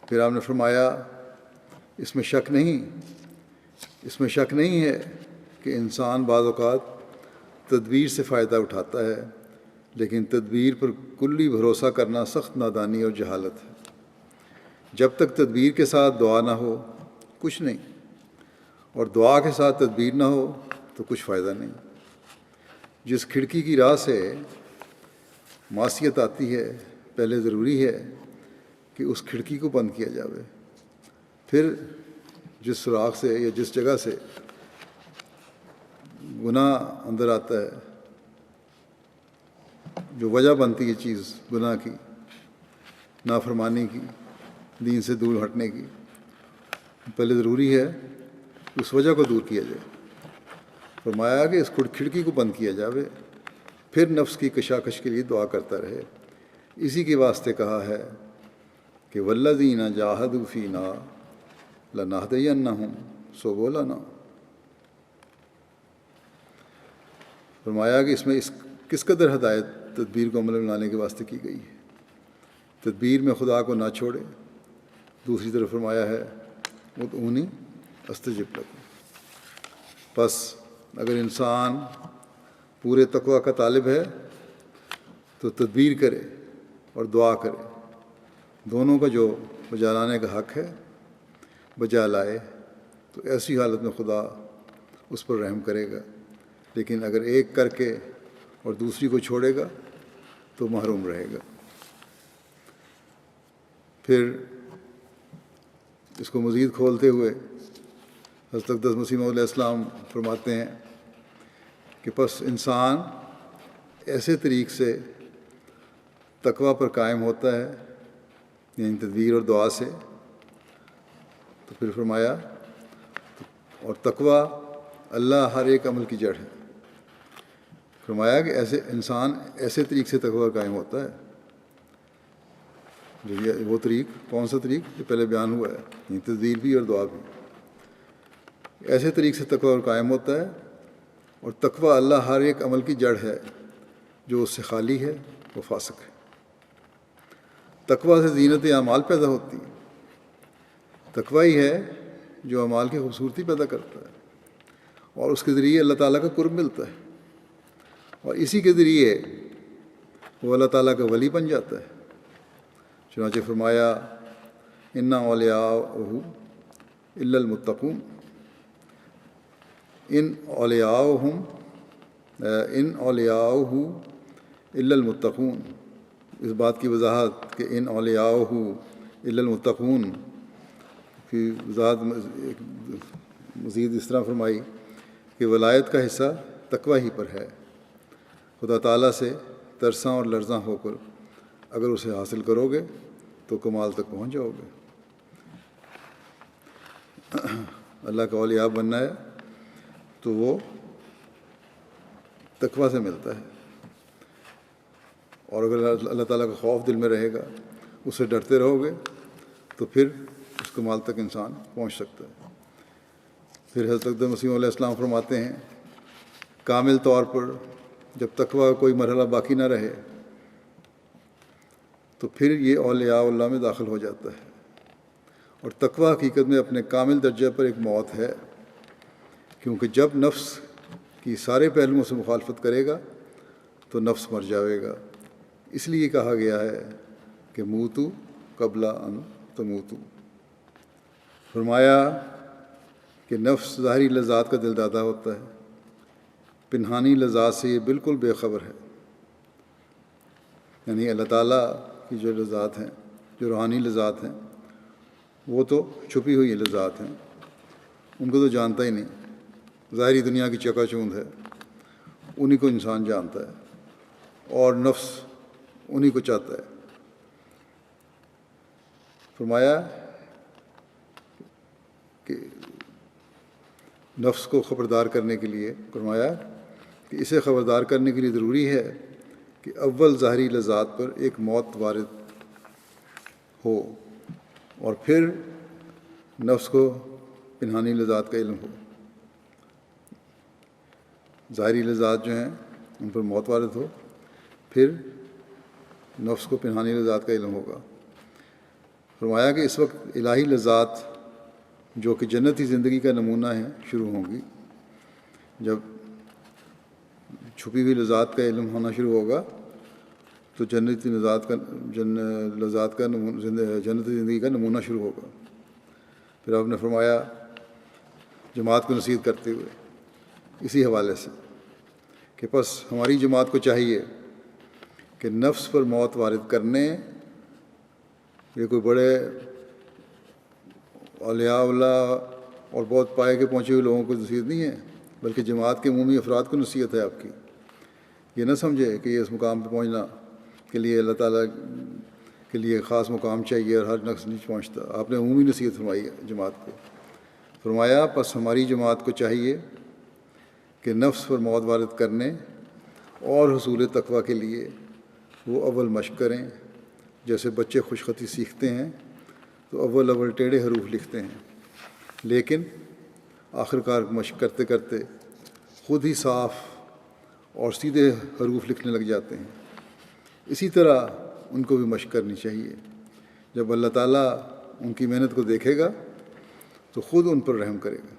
پھر آپ نے فرمایا اس میں شک نہیں ہے کہ انسان بعض اوقات تدبیر سے فائدہ اٹھاتا ہے، لیکن تدبیر پر کلی بھروسہ کرنا سخت نادانی اور جہالت ہے۔ جب تک تدبیر کے ساتھ دعا نہ ہو کچھ نہیں، اور دعا کے ساتھ تدبیر نہ ہو تو کچھ فائدہ نہیں۔ جس کھڑکی کی راہ سے معصیت آتی ہے، پہلے ضروری ہے کہ اس کھڑکی کو بند کیا جاوے، پھر جس سوراخ سے یا جس جگہ سے گناہ اندر آتا ہے، جو وجہ بنتی ہے چیز گناہ کی، نافرمانی کی، دین سے دور ہٹنے کی، پہلے ضروری ہے کہ اس وجہ کو دور کیا جائے۔ فرمایا کہ اس کھڑکی کو بند کیا جاوے، پھر نفس کی کشاکش کے لیے دعا کرتا رہے۔ اسی کے واسطے کہا ہے کہ والذین جاہدوا فینا لنہدینہم سبلنا۔ فرمایا کہ اس میں کس قدر ہدایت تدبیر کو عمل میں لانے کے واسطے کی گئی ہے۔ تدبیر میں خدا کو نہ چھوڑے۔ دوسری طرف فرمایا ہے ادعونی استجب لکم۔ پس اگر انسان پورے تقوی کا طالب ہے تو تدبیر کرے اور دعا کرے، دونوں کا جو بجا لانے کا حق ہے بجا لائے، تو ایسی حالت میں خدا اس پر رحم کرے گا۔ لیکن اگر ایک کر کے اور دوسری کو چھوڑے گا تو محروم رہے گا۔ پھر اس کو مزید کھولتے ہوئے حضرت اقدس مسیح موعود علیہ السلام فرماتے ہیں کہ پس انسان ایسے طریق سے تقوی پر قائم ہوتا ہے، یعنی تدبیر اور دعا سے۔ تو پھر فرمایا اور تقوی اللہ ہر ایک عمل کی جڑ ہے۔ فرمایا کہ ایسے انسان ایسے طریق سے تقوی قائم ہوتا ہے، جو یہ وہ طریق کون سا طریق جو پہلے بیان ہوا ہے، یعنی تدبیر بھی اور دعا بھی۔ ایسے طریق سے تقوی قائم ہوتا ہے، اور تقوی اللہ ہر ایک عمل کی جڑ ہے، جو اس سے خالی ہے وہ فاسق ہے۔ تقوی سے زینت اعمال پیدا ہوتی ہے۔ تقوی ہی ہے جو اعمال کی خوبصورتی پیدا کرتا ہے، اور اس کے ذریعے اللہ تعالیٰ کا قرب ملتا ہے، اور اسی کے ذریعے وہ اللہ تعالیٰ کا ولی بن جاتا ہے۔ چنانچہ فرمایا ان اولیاءہ الا المتقون، ان اولیاءہ الا المتقون۔ اس بات کی وضاحت کہ ان اولیاءہ الا المتقون کی وضاحت مزید اس طرح فرمائی کہ ولایت کا حصہ تقوی ہی پر ہے۔ خدا تعالیٰ سے ترساں اور لرزاں ہو کر اگر اسے حاصل کرو گے تو کمال تک پہنچ جاؤ گے۔ اللہ کا اولیاء بننا ہے تو وہ تقوی سے ملتا ہے، اور اگر اللہ تعالیٰ کا خوف دل میں رہے گا، اس سے ڈرتے رہو گے، تو پھر اس کمال تک انسان پہنچ سکتا ہے۔ پھر حضرت اقدس مسیح علیہ السلام فرماتے ہیں کامل طور پر جب تقوی کا کوئی مرحلہ باقی نہ رہے تو پھر یہ اولیاء اللہ میں داخل ہو جاتا ہے، اور تقوی حقیقت میں اپنے کامل درجہ پر ایک موت ہے، کیونکہ جب نفس کی سارے پہلوؤں سے مخالفت کرے گا تو نفس مر جاوے گا۔ اس لیے کہا گیا ہے کہ موتو قبل ان تموتو۔ فرمایا کہ نفس ظاہری لذات کا دلدادہ ہوتا ہے، پنہانی لذات سے یہ بالکل بے خبر ہے۔ یعنی اللہ تعالیٰ کی جو لذات ہیں، جو روحانی لذات ہیں، وہ تو چھپی ہوئی لذات ہیں، ان کو تو جانتا ہی نہیں۔ ظاہری دنیا کی چکا چوند ہے، انہی کو انسان جانتا ہے، اور نفس انہی کو چاہتا ہے۔ فرمایا کہ نفس کو خبردار کرنے کے لیے فرمایا کہ اسے خبردار کرنے کے لیے ضروری ہے کہ اول ظاہری لذات پر ایک موت وارد ہو، اور پھر نفس کو پنہانی لذات کا علم ہو۔ ظاہری لذات جو ہیں ان پر موت وارد ہو، پھر نفس کو پنہانی لذات کا علم ہوگا۔ فرمایا کہ اس وقت الہی لذات جو کہ جنتی زندگی کا نمونہ ہیں شروع ہوں گی. جب چھپی ہوئی لذات کا علم ہونا شروع ہوگا تو جنتی لذات کا جنتی زندگی کا نمونہ شروع ہوگا. پھر آپ نے فرمایا جماعت کو نصیحت کرتے ہوئے اسی حوالے سے کہ پس ہماری جماعت کو چاہیے کہ نفس پر موت وارد کرنے، یہ کوئی بڑے اولیاء اللہ اور بہت پائے کے پہنچے ہوئے لوگوں کو نصیحت نہیں ہے، بلکہ جماعت کے عمومی افراد کو نصیحت ہے آپ کی. یہ نہ سمجھے کہ یہ اس مقام پہ پہنچنا کے لیے اللہ تعالیٰ کے لیے خاص مقام چاہیے اور ہر نفس نہیں پہنچتا. آپ نے عمومی نصیحت فرمائی ہے جماعت کو. فرمایا پس ہماری جماعت کو چاہیے کہ نفس پر موت وارد کرنے اور حصول تقویٰ کے لیے وہ اول مشق کریں. جیسے بچے خوش خطی سیکھتے ہیں تو اول ٹیڑھے حروف لکھتے ہیں، لیکن آخر کار مشق کرتے کرتے خود ہی صاف اور سیدھے حروف لکھنے لگ جاتے ہیں. اسی طرح ان کو بھی مشق کرنی چاہیے. جب اللہ تعالیٰ ان کی محنت کو دیکھے گا تو خود ان پر رحم کرے گا.